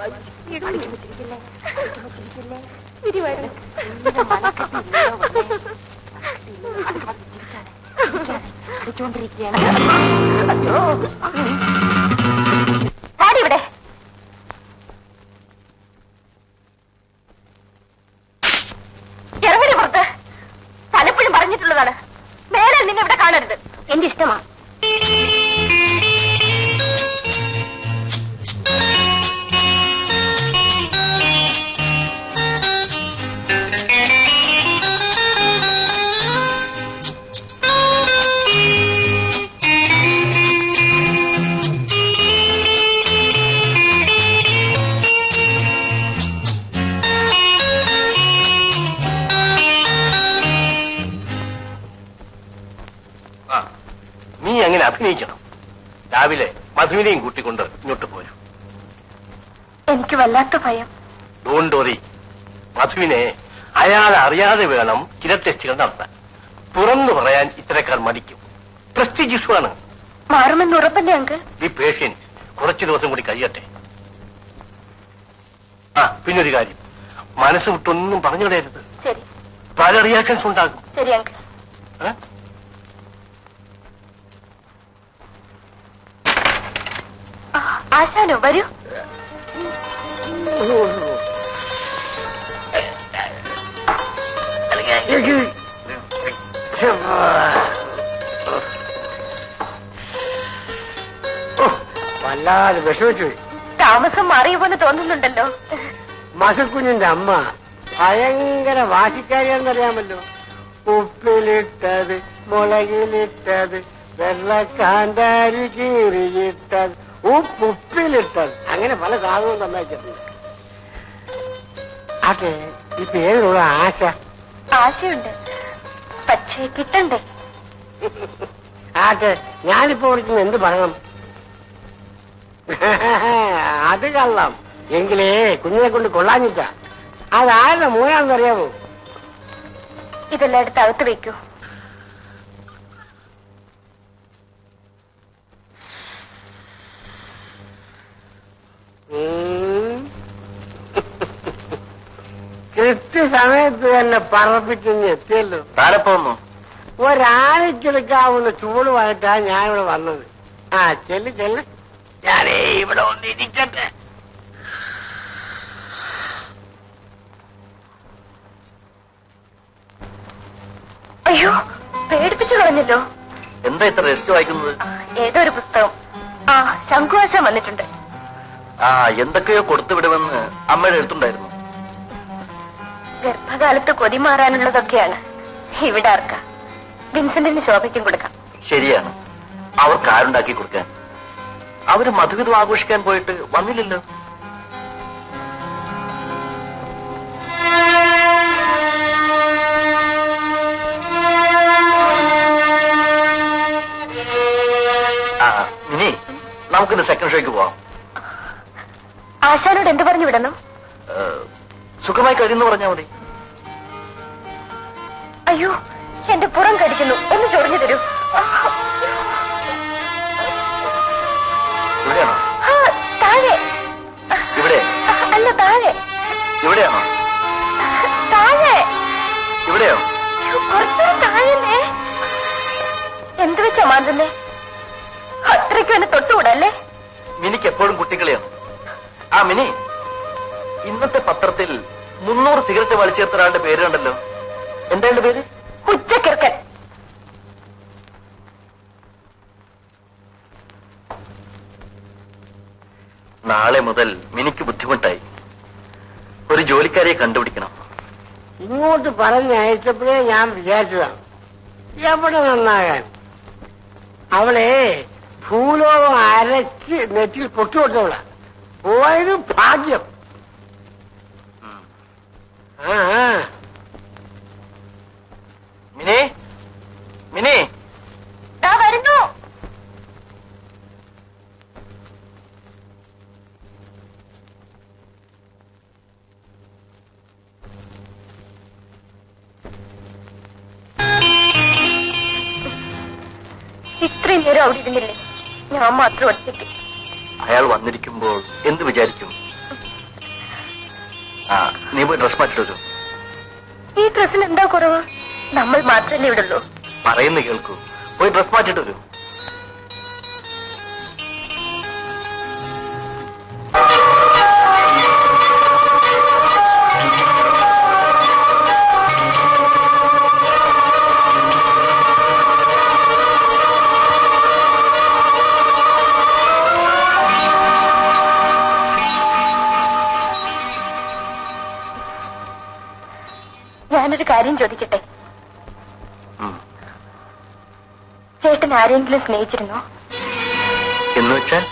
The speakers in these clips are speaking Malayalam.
ഇവിടെ ഇറങ്ങി പുറത്ത്. പലപ്പോഴും പറഞ്ഞിട്ടുള്ളതാണ്, മേലെ നിങ്ങൾ ഇവിടെ കാണരുത്. എന്റെ ഇഷ്ടമാണ്. നീ അങ്ങനെ അഭിനയിക്കണം. രാവിലെ മധുവിനെയും കൂട്ടിക്കൊണ്ട് ഇങ്ങോട്ട് പോരും. എനിക്ക് വല്ലാത്ത ഭയം. Don't worry. മധുവിനെ അയാൾ അറിയാതെ വേണം ചില ടെസ്റ്റുകൾ നടത്താൻ. തുറന്നു പറയാൻ ഇത്തരക്കാർ മടിക്കും. പ്രസ്റ്റീജ് ഇഷ്യൂ ആണ്. മാറുമെന്ന് ഉറപ്പല്ലേ അങ്ക്? ഈ പേഷ്യൻസ് കുറച്ചു ദിവസം കൂടി കഴിയട്ടെ. പിന്നൊരു കാര്യം, മനസ്സ് വിട്ടൊന്നും പറഞ്ഞുവിടരുത്. ശരി. പല റിയാക്ഷൻസ് ഉണ്ടാകും. ശരി അങ്ക്. ആശാനോ, വരൂ. വല്ലാതെ വിഷമിച്ചു. താമസം മാറിയ പോലെ തോന്നുന്നുണ്ടല്ലോ. മസക്കുഞ്ഞിന്റെ അമ്മ ഭയങ്കര വാശിക്കാരിയാണെന്നറിയാമല്ലോ. ഉപ്പിലിട്ടത്, മുളകിലിട്ടത്, വെള്ളക്കാന്താരി കീറിയിട്ടത്, ഉപ്പിലിട്ടത്, അങ്ങനെ പല സാധനവും തന്നയച്ചിട്ടുണ്ട്. അതെ, ഈ പേരിലുള്ള ആശ. ആശയുണ്ട്, പക്ഷേ കിട്ടണ്ടേ. ആട്ടെ, ഞാനിപ്പോ വിളിക്കുന്ന എന്ത് പറയണം? അത് കള്ളം. എങ്കിലേ കുഞ്ഞിനെ കൊണ്ട് കൊള്ളാഞ്ഞിട്ടാ. അതാരുടെ മൂന്നാണെന്നറിയാമോ? ഇതെല്ലാം എടുത്ത് അകത്ത് വെക്കൂ. കൃത്യസമയത്ത് തന്നെ പറപ്പിച്ചിങ്ങ് എത്തിയല്ലോ. താരപ്പോന്നു ഒരാഴ്ചെടുക്കാവുന്ന ചൂടുമായിട്ടാ ഞാനിവിടെ വന്നത്. ചെല്ല് ചെല്ല്. ഞാനേ ഇവിടെ ഒന്നിരിക്കട്ടെ. അയ്യോ, പേടിപ്പിച്ചു കളഞ്ഞല്ലോ. എന്താ ഇത്ര രജിസ്റ്റർ വായിക്കുന്നത്? ഏതോ ഒരു പുസ്തകം. ശംഖുവാശം വന്നിട്ടുണ്ട്. എന്തൊക്കെയോ കൊടുത്തു വിടുമെന്ന് അമ്മയുടെ എടുത്തുണ്ടായിരുന്നു. ഗർഭകാലത്ത് കൊതി മാറാനുള്ളതൊക്കെയാണ്. ഇവിടെ ആർക്കാ? വിൻസെന്റിന് ശോഭയ്ക്കും കൊടുക്കാം. ശരിയാണ്, അവർക്ക് ആരുണ്ടാക്കി കൊടുക്കാൻ. അവര് മധുവിധം ആഘോഷിക്കാൻ പോയിട്ട് വന്നില്ലല്ലോ. ഇനി നമുക്കിന്ന് സെക്കൻഡ് ഷോയ്ക്ക് പോവാം. ആശാനോട് എന്ത് പറഞ്ഞു വിടണം? സുഖമായി കഴിയുന്നു പറഞ്ഞാൽ മതി. അയ്യോ, എന്റെ പുറം കടിക്കുന്നു, ഒന്ന് ചൊറിഞ്ഞു തരൂ. ഇവിടെയാണോ? താഴെ. ഇവിടെ അല്ല, താഴെ. ഇവിടെയാണോ? താഴെ. ഇവിടെയോ? കുറച്ച് താഴെ. എന്ത് വെച്ചാ മാന്തുന്നേ? അത്രയ്ക്കും എന്നെ തൊട്ടുകൂടല്ലേ? മിനിക്ക് എപ്പോഴും കുട്ടികളെയാണ്. മിനി, ഇന്നത്തെ പത്രത്തിൽ 300 സിഗരറ്റ് വലിച്ചേർത്ത ഒരാളുടെ പേര് കണ്ടല്ലോ. എന്താ പേര്? ഉച്ചക്കിറക്കൻ. നാളെ മുതൽ മിനിക്ക് ബുദ്ധിമുട്ടായി. ഒരു ജോലിക്കാരിയെ കണ്ടുപിടിക്കണം. ഇങ്ങോട്ട് പറഞ്ഞയച്ചപ്പോഴേ ഞാൻ വിചാരിച്ചതാണ്, എവിടെ നന്നാകാൻ. അവളെ ഭൂലോകം അരച്ച് നെറ്റിൽ പൊട്ടുകൊടുത്തവള. പോയത് ഭാഗ്യം. മിനി, മിനി, വരുന്നു. ഇത്രയും നേരം അവിടെ ഇരുന്നില്ലേ? ഞാൻ മാത്രം ഒറ്റയ്ക്ക്. അയാൾ വന്നിരിക്കുമ്പോൾ എന്ത് വിചാരിക്കും? ആ നീ പോയി ഡ്രസ് മാറ്റിട്ട് വരൂ. ഈ ഡ്രസ്സിന് എന്താ കുറവ്? നമ്മൾ മാത്രമല്ലേ ഇവിടെ ഉള്ളൂ. പറയുന്ന കേൾക്കൂ, പോയി ഡ്രസ് മാറ്റിട്ട് വരൂ. ഞാനൊരു കാര്യം ചോദിക്കട്ടെ? ചേട്ടൻ ആരെങ്കിലും സ്നേഹിച്ചിരുന്നോ? എന്ന് വെച്ചാൽ?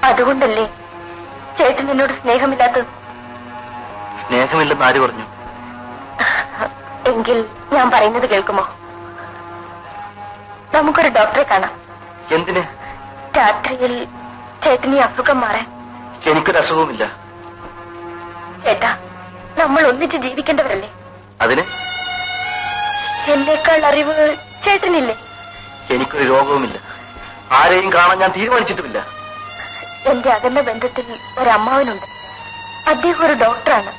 അതുകൊണ്ടല്ലേ ചേട്ടൻ എന്നോട് സ്നേഹമില്ലാത്തത്? സ്നേഹമില്ലെന്ന് ആര് പറഞ്ഞു? എങ്കിൽ ഞാൻ പറയുന്നത് കേൾക്കുമോ? നമുക്കൊരു ഡോക്ടറെ കാണാം. എന്തിന്? രാത്രിയിൽ ചേട്ടന് ഈ അസുഖം മാറാൻ. എനിക്കൊരു അസുഖവുമില്ല. ചേട്ടാ, നമ്മൾ ഒന്നിച്ച് ജീവിക്കേണ്ടവരല്ലേ? അതിന്? എന്നേക്കാൾ അറിവ് ചേട്ടനില്ലേ? എനിക്കൊരു രോഗവുമില്ല. ആരെയും കാണാൻ ഞാൻ തീരുമാനിച്ചിട്ടുമില്ല. എന്റെ അകന്ന ബന്ധത്തിൽ ഒരമ്മാവനുണ്ട്. അദ്ദേഹം ഒരു ഡോക്ടറാണ്.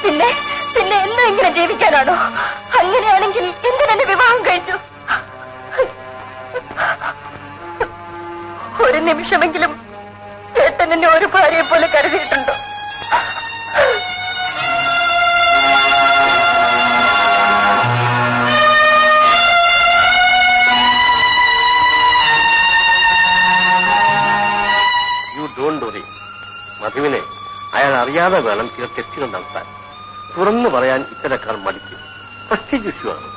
പിന്നെ പിന്നെ എന്നും ഇങ്ങനെ ജീവിക്കാനാണോ? അങ്ങനെയാണെങ്കിൽ എന്തിനെന്നെ വിവാഹം കഴിച്ചു? ഒരു നിമിഷമെങ്കിലും ചേട്ടൻ എന്നെ ഒരു ഭാര്യയെ പോലെ കരുതിയിട്ടുണ്ടോ? മധുവിനെ അയാൾ അറിയാതെ വേണം ചില തെറ്റുകൾ നടത്താൻ. തുറന്നു പറയാൻ ഇത്തരക്കാർ മടിക്കും. പ്രസ്റ്റീജ് ഇഷ്യൂ ആണ്.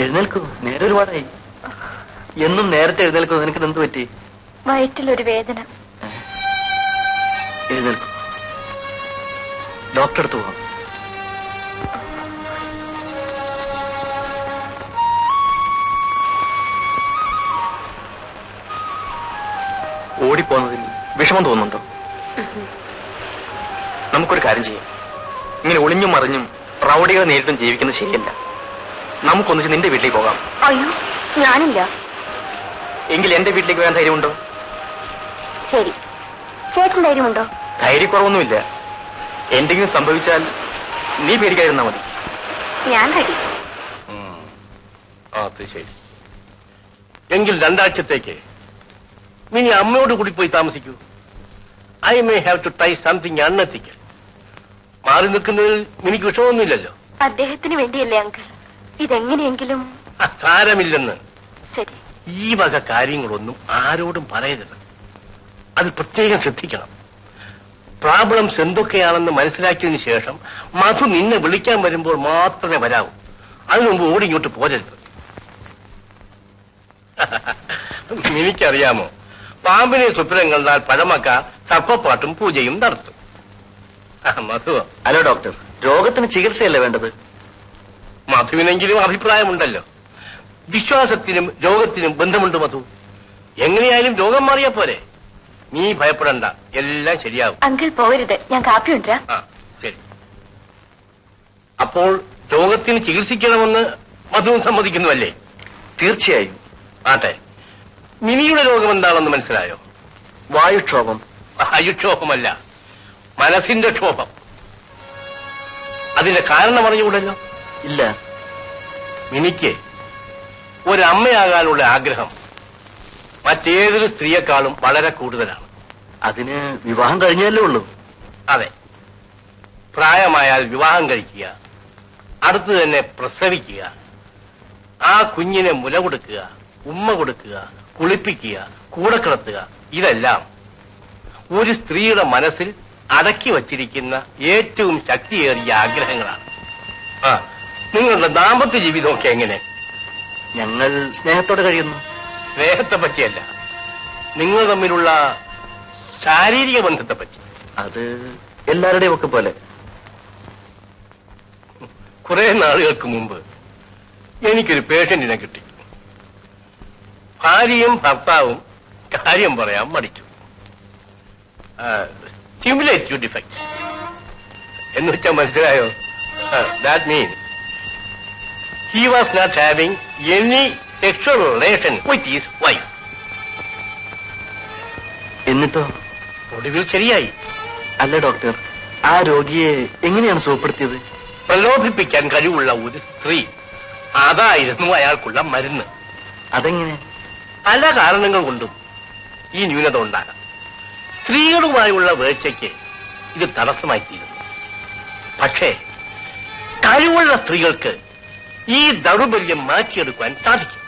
എഴുന്നേൽക്കൂ, നേരെ ഒരുപാടായി. എന്നും നേരത്തെ എഴുന്നേൽക്കൂ. നിനക്ക് എന്ത് പറ്റി? വയറ്റിലൊരു വേദന. എഴുന്നേൽക്കൂ, ഡോക്ടറെ അടുത്ത് പോകാം. ഓടിപ്പോന്നതിൽ വിഷമം തോന്നുന്നുണ്ടോ? നമുക്കൊരു കാര്യം ചെയ്യാം. ഇങ്ങനെ ഒളിഞ്ഞും മറിഞ്ഞും റൗഡികളെ നേരിട്ടും ജീവിക്കുന്നത് ശരിയല്ല. നമുക്കൊന്നിച്ച് നിന്റെ വീട്ടിലേക്ക് പോകാം. അയ്യോ, ഞാനില്ല. എങ്കിൽ എന്റെ വീട്ടിലേക്ക് വരാൻ ധൈര്യമുണ്ടോ? ശരി, ചേട്ടൻ ധൈര്യമുണ്ടോ? ധൈര്യക്കുറവൊന്നുമില്ല. എന്തെങ്കിലും സംഭവിച്ചാൽ നീ പേടിക്കാതിരുന്നാ മതി. ഞാൻ റെഡി. അത് ശരി. എങ്കിൽ 2 ആഴ്ചത്തേക്ക് നീ അമ്മയോട് കൂടി പോയി താമസിക്കൂ. I may have to try something unethical. മാറി നിൽക്കുന്നതിൽ എനിക്ക് വിഷമമൊന്നുമില്ലല്ലോ. അദ്ദേഹത്തിന് വേണ്ടിയല്ലേ അങ്കിൾ? ഇതെങ്ങനെയെങ്കിലും. സാരമില്ലെന്ന്. ശരി. ഈ വക കാര്യങ്ങളൊന്നും ആരോടും പറയരുത്. അത് പ്രത്യേകം ശ്രദ്ധിക്കണം. പ്രോബ്ലംസ് എന്തൊക്കെയാണെന്ന് മനസ്സിലാക്കിയതിനു ശേഷം മധു നിന്നെ വിളിക്കാൻ വരുമ്പോൾ മാത്രമേ വരാവൂ. അതിനു മുമ്പ് ഓടി ഇങ്ങോട്ട് പോരരുത്. എനിക്കറിയാമോ, പാമ്പിനെ സ്വപ്നം കണ്ടാൽ പഴമക്കാർ സർപ്പപ്പാട്ടും പൂജയും നടത്തും. മധു. ഹലോ ഡോക്ടർ, രോഗത്തിന് ചികിത്സയല്ലേ വേണ്ടത്? മധുവിനെങ്കിലും അഭിപ്രായമുണ്ടല്ലോ. വിശ്വാസത്തിനും രോഗത്തിനും ബന്ധമുണ്ട് മധു. എങ്ങനെയായാലും രോഗം മാറിയാ പോരെ. നീ ഭയപ്പെടണ്ട, എല്ലാം ശരിയാവും. അങ്കിൾ പോകരുത്, ഞാൻ കാപ്പി കൊണ്ടുവരാം. ശരി. അപ്പോൾ രോഗത്തിന് ചികിത്സിക്കണമെന്ന് മധുവും സമ്മതിക്കുന്നുവല്ലേ? തീർച്ചയായും. ആട്ടെ, മിനിയുടെ രോഗം എന്താണെന്ന് മനസ്സിലായോ? വായുക്ഷോഭം. വായുക്ഷോഭമല്ല, മനസ്സിന്റെ ക്ഷോഭം. അതിന്റെ കാരണം അറിഞ്ഞുകൂടല്ലോ? ഇല്ല. മിനിക്ക് ഒരമ്മയാകാനുള്ള ആഗ്രഹം മറ്റേതൊരു സ്ത്രീയെക്കാളും വളരെ കൂടുതലാണ്. അതിന് വിവാഹം കഴിഞ്ഞല്ലേ ഉള്ളൂ? അതെ. പ്രായമായാൽ വിവാഹം കഴിക്കുക, അടുത്ത് തന്നെ പ്രസവിക്കുക, ആ കുഞ്ഞിനെ മുല കൊടുക്കുക, ഉമ്മ കൊടുക്കുക, കുളിപ്പിക്കുക, കൂടെ കിടത്തുക, ഇതെല്ലാം ഒരു സ്ത്രീയുടെ മനസ്സിൽ അടക്കി വച്ചിരിക്കുന്ന ഏറ്റവും ശക്തിയേറിയ ആഗ്രഹങ്ങളാണ്. നിങ്ങളുടെ ദാമ്പത്യ ജീവിതമൊക്കെ എങ്ങനെ? ഞങ്ങൾ സ്നേഹത്തോടെ കഴിയുന്നു. സ്നേഹത്തെ പറ്റിയല്ല, നിങ്ങൾ തമ്മിലുള്ള ശാരീരിക ബന്ധത്തെ പറ്റി. അത് എല്ലാവരുടെയും ഒക്കെ പോലെ. കുറെ നാളുകൾക്ക് മുമ്പ് എനിക്കൊരു പേഷ്യന്റിനെ കിട്ടി. ഭാര്യയും ഭർത്താവും കാര്യം പറയാൻ മടിച്ചു. സ്റ്റിമുലേറ്റീവ് ഡിഫക്റ്റ് എന്ന് വെച്ചാൽ മനസ്സിലായോ? That means he was not having any sexual relation with his wife. എന്നിട്ടോ? ഒടുവിൽ ശരിയായി. അല്ല ഡോക്ടർ, ആ രോഗിയെ എങ്ങനെയാണ് സുഖപ്പെടുത്തിയത്? പ്രലോഭിപ്പിക്കാൻ കഴിവുള്ള ഒരു സ്ത്രീ, അതായിരുന്നു അയാൾക്കുള്ള മരുന്ന്. അതെങ്ങനെ? പല കാരണങ്ങൾ കൊണ്ടും ഈ ന്യൂനത ഉണ്ടാകാം. സ്ത്രീകളുമായുള്ള വേഴ്ചയ്ക്ക് ഇത് തടസ്സമായി തീരുന്നു. പക്ഷേ കഴിവുള്ള സ്ത്രീകൾക്ക് ഈ ദൗർബല്യം മാറ്റിയെടുക്കാൻ സാധിക്കും.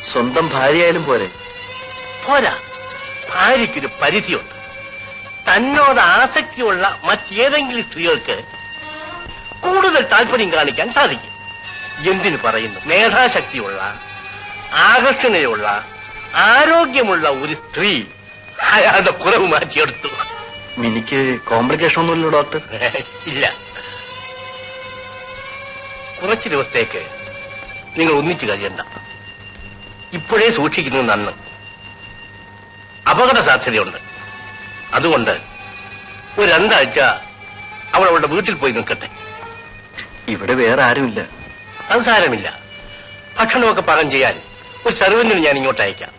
സ്വന്തം ഭാര്യയായാലും പോരെ? പോരാ, ഭാര്യയ്ക്കൊരു പരിധിയുണ്ട്. തന്നോട് ആസക്തിയുള്ള മറ്റേതെങ്കിലും സ്ത്രീകൾക്ക് കൂടുതൽ താല്പര്യം കാണിക്കാൻ സാധിക്കും. എന്തിനു പറയുന്നു, മേധാശക്തിയുള്ള, ആകർഷണയുള്ള, ആരോഗ്യമുള്ള ഒരു സ്ത്രീ അയാളുടെ കുറവ് മാറ്റിയെടുത്തു. എനിക്ക് കോംപ്ലിക്കേഷൻ ഒന്നുമില്ലല്ലോ ഡോക്ടർ? ഇല്ല. കുറച്ചു ദിവസത്തേക്ക് നിങ്ങൾ ഒന്നിച്ചു കഴിയണ്ട. ഇപ്പോഴേ സൂക്ഷിക്കുന്നത് നന്ന്. അപകട സാധ്യതയുണ്ട്. അതുകൊണ്ട് ഒരു 2 ആഴ്ച അവൾ അവളുടെ വീട്ടിൽ പോയി നിൽക്കട്ടെ. ഇവിടെ വേറെ ആരുമില്ല. അത് സാരമില്ല. ഭക്ഷണമൊക്കെ പാകം ചെയ്യാൻ ഒരു സെർവന്റിന് ഞാൻ ഇങ്ങോട്ട് അയക്കാം.